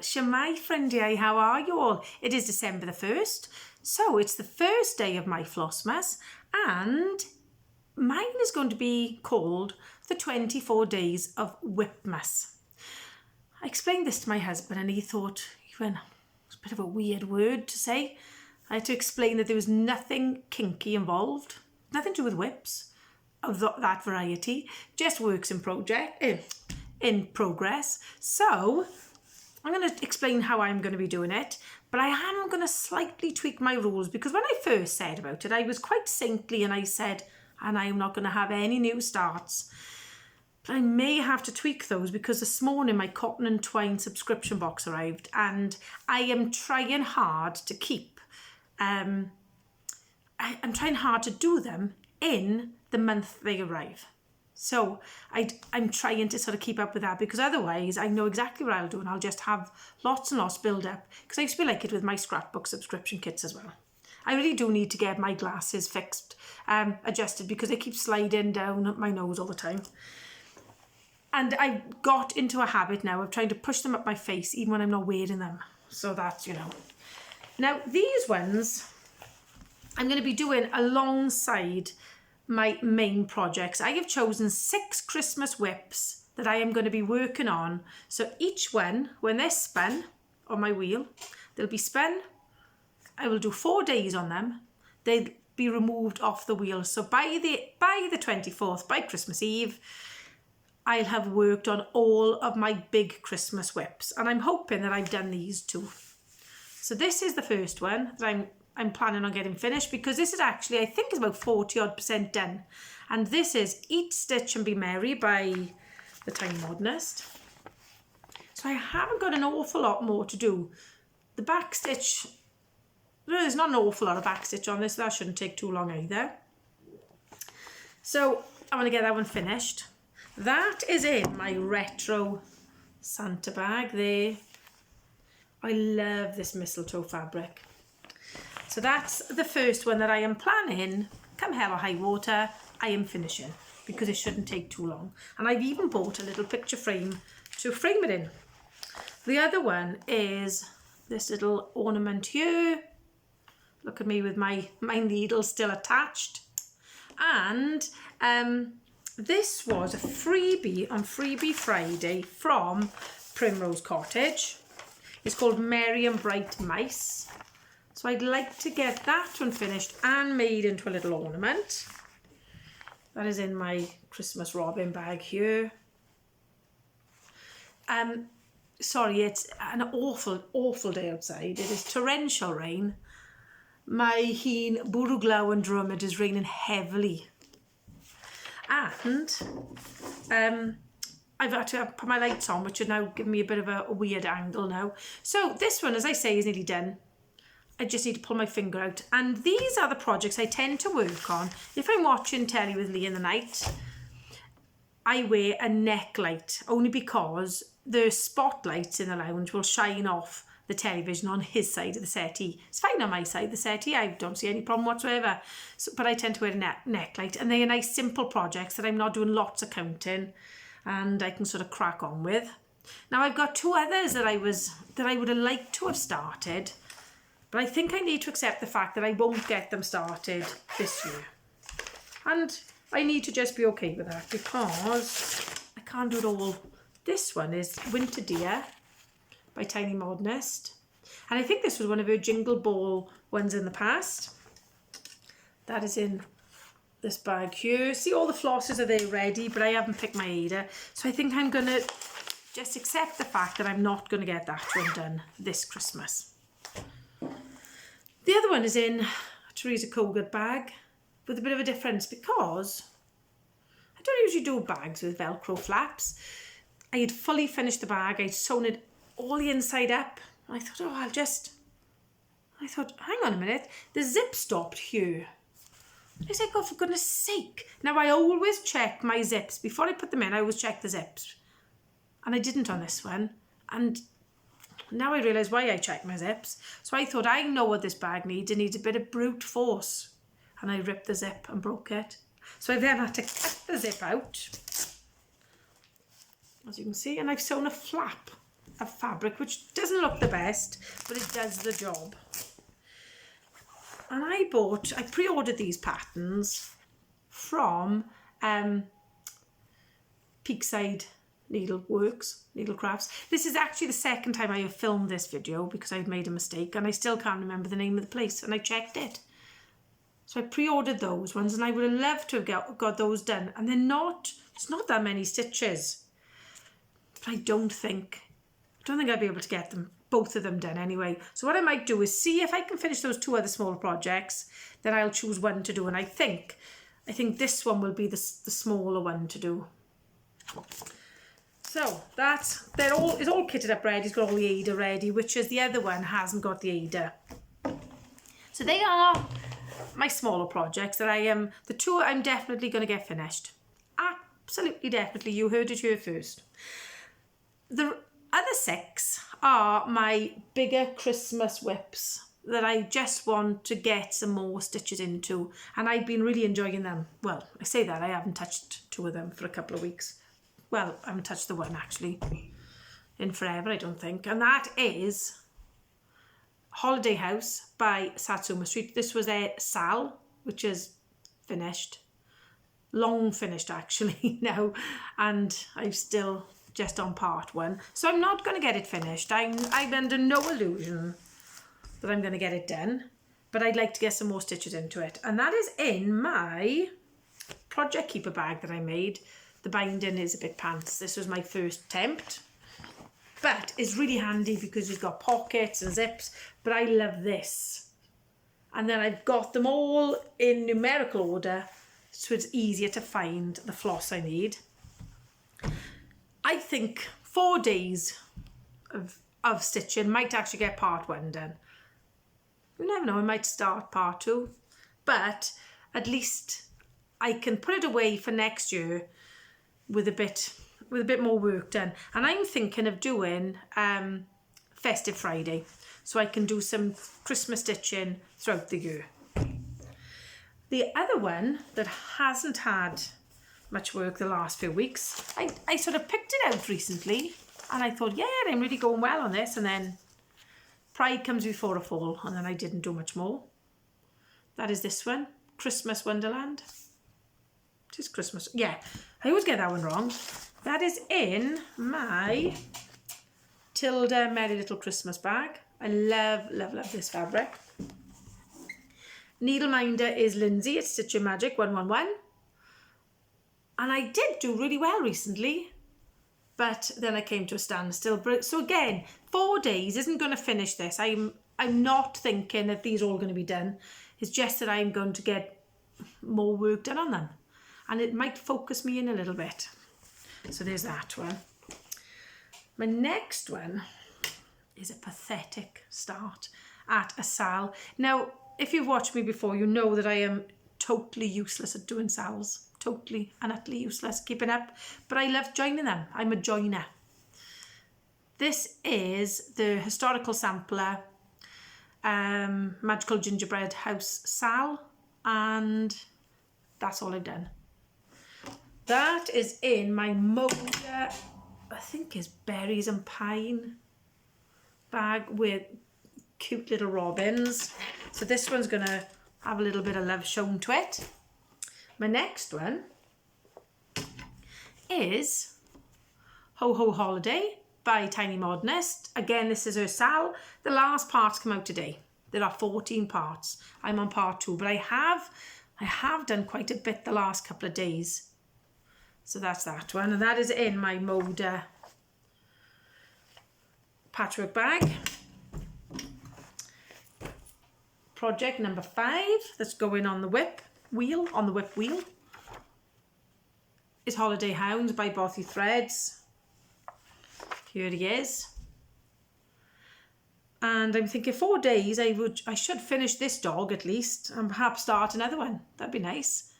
Shemai friendiau, how are you all? It is December the 1st, so it's the first day of my Flossmas, and mine is going to be called the 24 Days of WIPMAS. I explained this to my husband and he thought, it's a bit of a weird word to say. I had to explain that there was nothing kinky involved, nothing to do with whips of that variety, just works in progress. So I'm going to explain how I'm going to be doing it, but I am going to slightly tweak my rules because when I first said about it, I was quite saintly and I said, and I am not going to have any new starts. But I may have to tweak those because this morning my cotton and twine subscription box arrived and I am trying hard to keep, I'm trying hard to do them in the month they arrive. So I'm trying to sort of keep up with that because otherwise I know exactly what I'll do and I'll just have lots and lots build up because I used to be like it with my scrapbook subscription kits as well. I really do need to get my glasses fixed, adjusted because they keep sliding down my nose all the time. And I got into a habit now of trying to push them up my face even when I'm not wearing them. So that's, Now these ones I'm going to be doing alongside my main projects. I have chosen 6 Christmas whips that I am going to be working on. So each one, when they're spun on my wheel, they'll be spun. I will do 4 days on them. They'll be removed off the wheel. So by the 24th, by Christmas Eve, I'll have worked on all of my big Christmas whips. And I'm hoping that I've done these too. So this is the first one that I'm planning on getting finished because this is actually, I think it's about 40% done. And this is Eat, Stitch and Be Merry by the Tiny Modernist. So I haven't got an awful lot more to do. The back stitch, there's not an awful lot of back stitch on this. That shouldn't take too long either. So I'm going to get that one finished. That is in my retro Santa bag there. I love this mistletoe fabric. So that's the first one that I am planning, come hell or high water, I am finishing because it shouldn't take too long. And I've even bought a little picture frame to frame it in. The other one is this little ornament here. Look at me with my needle still attached. And this was a freebie on Freebie Friday from Primrose Cottage. It's called Merry and Bright Mice. So I'd like to get that one finished and made into a little ornament. That is in my Christmas robin bag here. Sorry, it's an awful day outside. It is torrential rain. My heen bwrw glaw and drum, it is raining heavily. And I've had to put my lights on, which are now giving me a bit of a weird angle now. So this one, as I say, is nearly done. I just need to pull my finger out. And these are the projects I tend to work on. If I'm watching telly with Lee in the night, I wear a neck light, only because the spotlights in the lounge will shine off the television on his side of the settee. It's fine on my side of the settee. I don't see any problem whatsoever. So, but I tend to wear a neck light. And they are nice, simple projects that I'm not doing lots of counting. And I can sort of crack on with. Now I've got 2 others that I would have liked to have started. But I think I need to accept the fact that I won't get them started this year. And I need to just be okay with that because I can't do it all. This one is Winter Deer by Tiny Modernist. And I think this was one of her Jingle Ball ones in the past. That is in this bag here. See, all the flosses are there ready, but I haven't picked my Ada. So I think I'm going to just accept the fact that I'm not going to get that one done this Christmas. The other one is in a Teresa Kogut bag with a bit of a difference because I don't usually do bags with Velcro flaps. I had fully finished the bag. I'd sewn it all the inside up. I thought, I thought, hang on a minute. The zip stopped here. I said, God, for goodness sake. Now, I always check my zips. Before I put them in, I always check the zips. And I didn't on this one. And now I realise why I check my zips. So I thought, I know what this bag needs. It needs a bit of brute force. And I ripped the zip and broke it. So I then had to cut the zip out, as you can see. And I've sewn a flap of fabric, which doesn't look the best, but it does the job. And I pre-ordered these patterns from Peakside Needlecrafts. This is actually the second time I have filmed this video because I've made a mistake and I still can't remember the name of the place, and I checked it. So I pre-ordered those ones, and I would have loved to have got those done. And it's not that many stitches. But I don't think I'd be able to get both of them done anyway. So what I might do is see if I can finish those 2 other smaller projects, then I'll choose one to do. And I think this one will be the smaller one to do. So it's all kitted up ready. It's got all the Ada ready, which is the other one hasn't got the Ada. So they are my smaller projects that the 2 I'm definitely going to get finished. Absolutely, definitely. You heard it here first. The other 6 are my bigger Christmas whips that I just want to get some more stitches into, and I've been really enjoying them. Well, I say that, I haven't touched 2 of them for a couple of weeks. Well, I haven't touched the one actually in forever, I don't think, and that is Holiday House by Satsuma Street. This was their Sal, which is finished. Long finished actually now, and I'm still just on part 1. So I'm not going to get it finished. I'm under no illusion that I'm going to get it done, but I'd like to get some more stitches into it. And that is in my Project Keeper bag that I made. The binding is a bit pants. This was my first attempt. But it's really handy because it's got pockets and zips, but I love this. And then I've got them all in numerical order, so it's easier to find the floss I need. I think 4 days of stitching might actually get part 1 done. You never know, I might start part 2, but at least I can put it away for next year with a bit more work done. And I'm thinking of doing Festive Friday, so I can do some Christmas stitching throughout the year. The other one that hasn't had much work the last few weeks, I sort of picked it out recently, and I thought, yeah, I'm really going well on this, and then pride comes before a fall, and then I didn't do much more. That is this one, Christmas Wonderland. It is Christmas, yeah, I always get that one wrong. That is in my Tilda Merry Little Christmas bag. I love, love, love this fabric. Needle minder is Lindsay, it's Stitch Your Magic 111. And I did do really well recently, but then I came to a standstill. So again, 4 days isn't going to finish this. I'm not thinking that these are all going to be done. It's just that I'm going to get more work done on them. And it might focus me in a little bit. So there's that one. My next one is a pathetic start at a sal. Now, if you've watched me before, you know that I am totally useless at doing sals. Totally and utterly useless keeping up. But I love joining them. I'm a joiner. This is the historical sampler Magical Gingerbread House sal. And that's all I've done. That is in my Moda, I think is Berries and Pine bag with cute little robins. So this one's going to have a little bit of love shown to it. My next one is Ho Ho Holiday by Tiny Modernist. Again, this is her sal. The last parts come out today. There are 14 parts. I'm on part 2, but I have done quite a bit the last couple of days. So that's that one, and that is in my Moda patchwork bag. Project number 5 that's going on the whip wheel, is Holiday Hounds by Bothy Threads. Here he is. And I'm thinking 4 days I should finish this dog at least, and perhaps start another one. That'd be nice.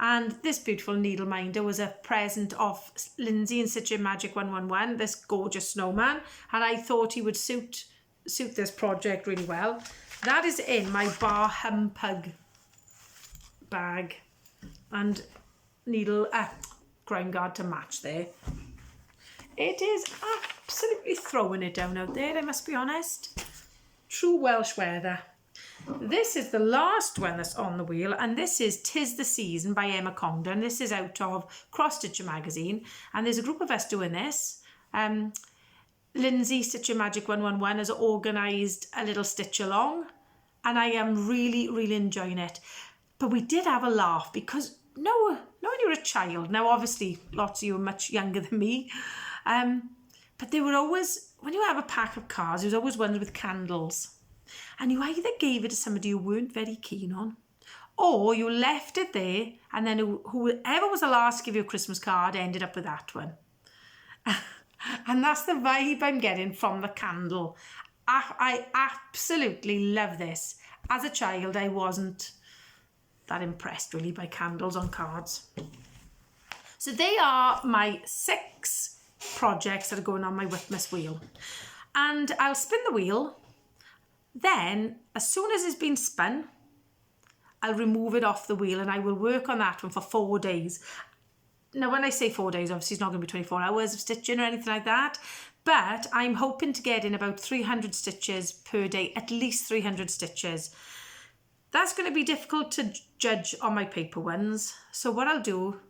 And this beautiful needle minder was a present of Lindsay and Stitch Your Magic 111, this gorgeous snowman. And I thought he would suit this project really well. That is in my Bar Humpug bag. And needle, crown guard to match there. it is absolutely throwing it down out there, I must be honest. True Welsh weather. This is the last one that's on the wheel, and this is 'Tis the Season by Emma Congdon. This is out of Cross Stitcher magazine, and there's a group of us doing this. Lindsay, Stitcher Magic 111, has organised a little stitch along, and I am really, really enjoying it. But we did have a laugh because when you're a child, now obviously lots of you are much younger than me, but they were always, when you have a pack of cards, there was always ones with candles. And you either gave it to somebody you weren't very keen on, or you left it there, and then whoever was the last to give you a Christmas card ended up with that one. And that's the vibe I'm getting from the candle. I absolutely love this. As a child, I wasn't that impressed really by candles on cards. So they are my 6 projects that are going on my WIPMAS wheel. And I'll spin the wheel. Then, as soon as it's been spun, I'll remove it off the wheel and I will work on that one for 4 days. Now, when I say 4 days, obviously it's not going to be 24 hours of stitching or anything like that, but I'm hoping to get in about 300 stitches per day, at least 300 stitches. That's going to be difficult to judge on my paper ones. So what I'll do,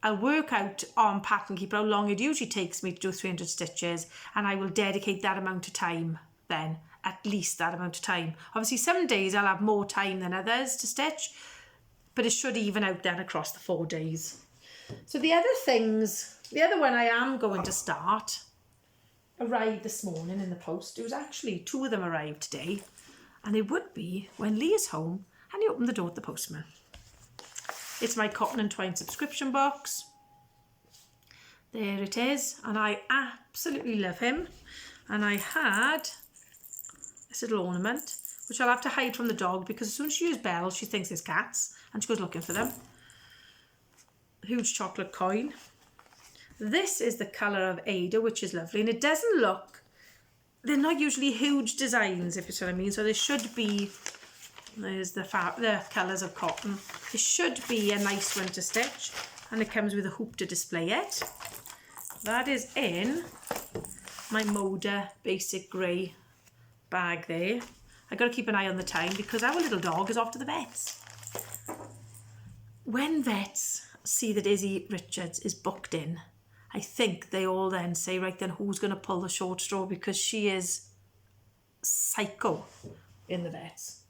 I'll work out on Pattern Keeper how long it usually takes me to do 300 stitches, and I will dedicate that amount of time then. At least that amount of time. Obviously some days I'll have more time than others to stitch, but it should even out then across the 4 days. So the other one I am going to start arrived this morning in the post. It was actually 2 of them arrived today, and it would be when Lee is home and he opened the door to the postman. It's my cotton and twine subscription box. There it is, and I absolutely love him. And I had this little ornament, which I'll have to hide from the dog because as soon as she hears bells, she thinks it's cats and she goes looking for them. Huge chocolate coin. This is the colour of Ada, which is lovely, and it doesn't look, they're not usually huge designs, if you see what I mean, so there should be, there's the colours of cotton. It should be a nice one to stitch, and it comes with a hoop to display it. That is in my Moda Basic Grey bag there. I got to keep an eye on the time because our little dog is off to the vets. When vets see that Izzy Richards is booked in, I think they all then say, right then, who's going to pull the short straw, because she is psycho in the vets.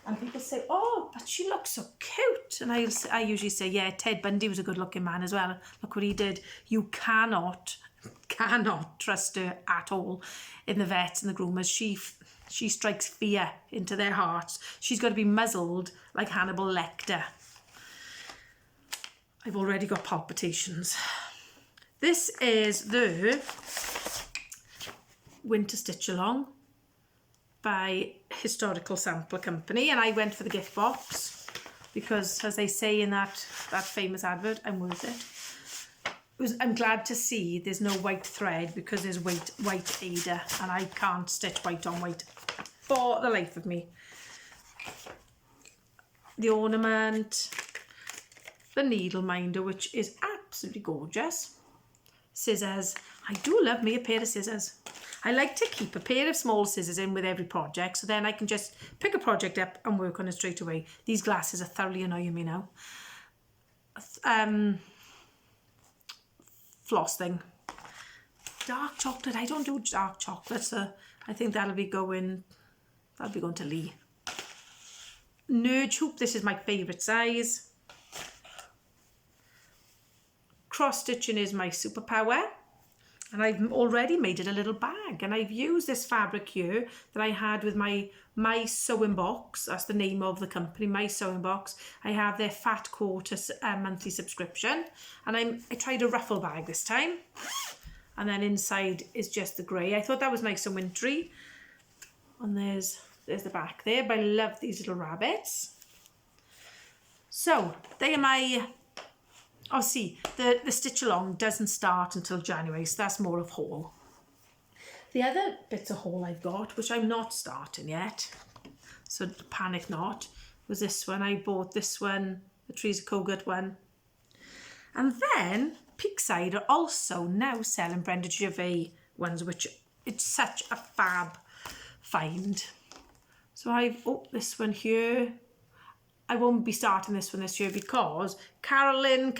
And people say, oh, but she looks so cute. And I usually say, yeah, Ted Bundy was a good looking man as well. Look what he did. You cannot trust her at all in the vets and the groomers. She strikes fear into their hearts. She's got to be muzzled like Hannibal Lecter. I've already got palpitations. This is the Winter Stitch Along by Historical Sampler Company, and I went for the gift box because, as they say in that famous advert, I'm worth it. I'm glad to see there's no white thread because there's white Ada, and I can't stitch white on white for the life of me. The ornament, the needle minder, which is absolutely gorgeous. Scissors. I do love me a pair of scissors. I like to keep a pair of small scissors in with every project, so then I can just pick a project up and work on it straight away. These glasses are thoroughly annoying me now. Floss thing. Dark chocolate. I don't do dark chocolate, so I think that'll be going to Lee. Nudge hoop. This is my favourite size. Cross stitching is my superpower, and I've already made it a little bag, and I've used this fabric here that I had with my Sewing Box. That's the name of the company, My Sewing Box. I have their Fat Quarter monthly subscription, and I tried a ruffle bag this time, and then inside is just the grey. I thought that was nice and wintry, and there's the back there, but I love these little rabbits. So they are my... Oh, see, the stitch along doesn't start until January, so that's more of haul. The other bits of haul I've got, which I'm not starting yet, so panic not, was this one. I bought this one, the Trees of Cogut one. And then Peakside are also now selling Brenda Gervais ones, which it's such a fab find. So this one here. I won't be starting this one this year because Carolyn,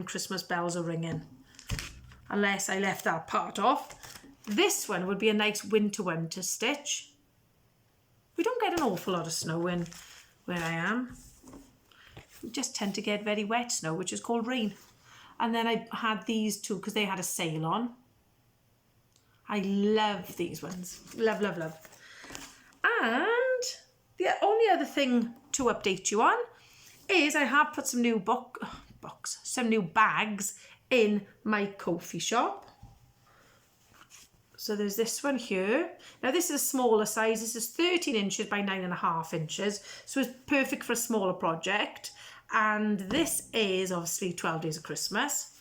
Christmas bells are ringing. Unless I left that part off. This one would be a nice winter stitch. We don't get an awful lot of snow in where I am. We just tend to get very wet snow, which is called rain. And then I had these two because they had a sale on. I love these ones. Love, love, love. And the only other thing to update you on is I have put some new some new bags in my Ko-fi shop. So there's this one here. Now this is a smaller size. This is 13 inches by 9.5 inches. So it's perfect for a smaller project. And this is obviously 12 Days of Christmas.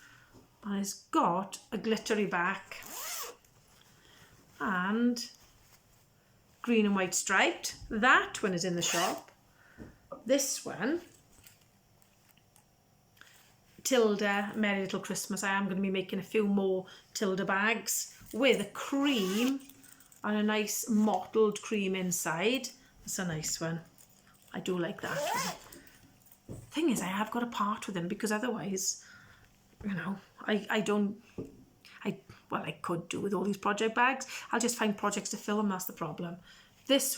And it's got a glittery back. And green and white striped. That one is in the shop. This one, Tilda, Merry Little Christmas. I am going to be making a few more Tilda bags with a cream and a nice mottled cream inside. That's a nice one. I do like that one. Thing is, I have got to part with them because otherwise, you know, I could do with all these project bags. I'll just find projects to fill them, that's the problem.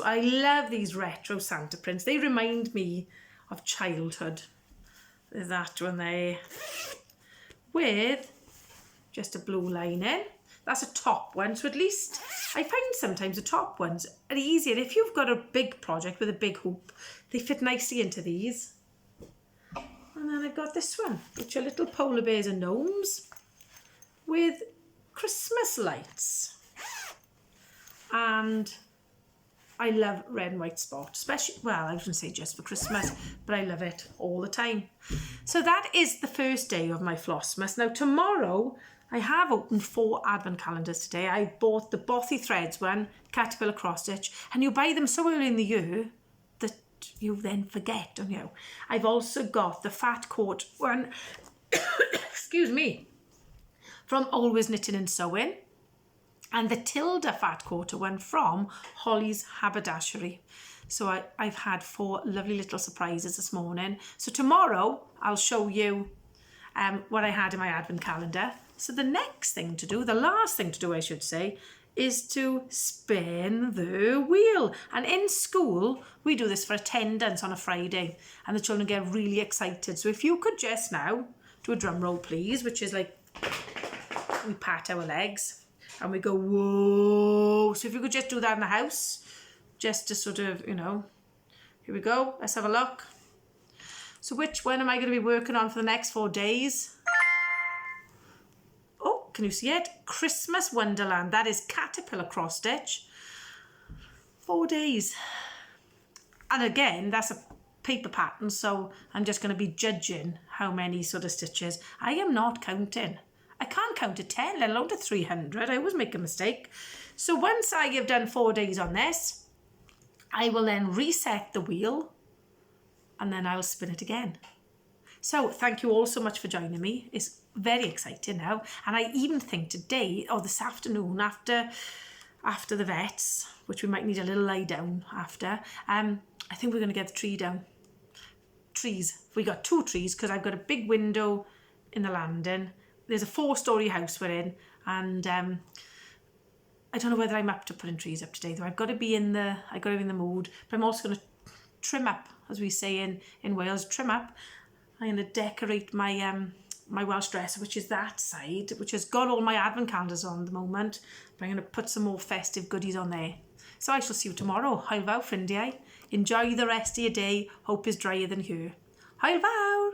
I love these retro Santa prints. They remind me of childhood. There's that one there. With just a blue lining. That's a top one, so at least I find sometimes the top ones are easier. If you've got a big project with a big hoop, they fit nicely into these. And then I've got this one, which are little polar bears and gnomes with Christmas lights. And I love red and white spot, especially, well, I wouldn't say just for Christmas, but I love it all the time. So that is the first day of my Flossmas. Now tomorrow, I have opened 4 advent calendars today. I bought the Bothy Threads one, Caterpillar cross stitch, and you buy them so early in the year that you then forget, don't you? I've also got the Fat Coat one, excuse me, from Always Knitting and Sewing, and the Tilda Fat Quarter one from Holly's Haberdashery. So I've had 4 lovely little surprises this morning. So tomorrow I'll show you what I had in my advent calendar. So the next thing to do, the last thing to do I should say, is to spin the wheel. And in school, we do this for attendance on a Friday and the children get really excited. So if you could just now do a drum roll please, which is like we pat our legs and we go whoa. So if you could just do that in the house, just to sort of, you know, here we go, let's have a look. So which one am I going to be working on for the next 4 days? Oh, can you see it? Christmas Wonderland. That is Caterpillar cross stitch. 4 days. And again, that's a paper pattern, so I'm just going to be judging how many sort of stitches. I am not counting. I can't count to 10, let alone to 300. I always make a mistake. So once I have done 4 days on this, I will then reset the wheel and then I'll spin it again. So thank you all so much for joining me. It's very exciting now. And I even think today or this afternoon after the vets, which we might need a little lie down after, I think we're going to get the tree down. Trees. We got 2 trees because I've got a big window in the landing. There's a 4-storey house we're in, and I don't know whether I'm up to putting trees up today though. I've got to be in the mood, but I'm also going to trim up, as we say in Wales, trim up. I'm going to decorate my my Welsh dresser, which is that side, which has got all my advent calendars on at the moment, but I'm going to put some more festive goodies on there. So I shall see you tomorrow. Hwyl fawr ffrindiau. Enjoy the rest of your day. Hope is drier than here. Hwyl fawr.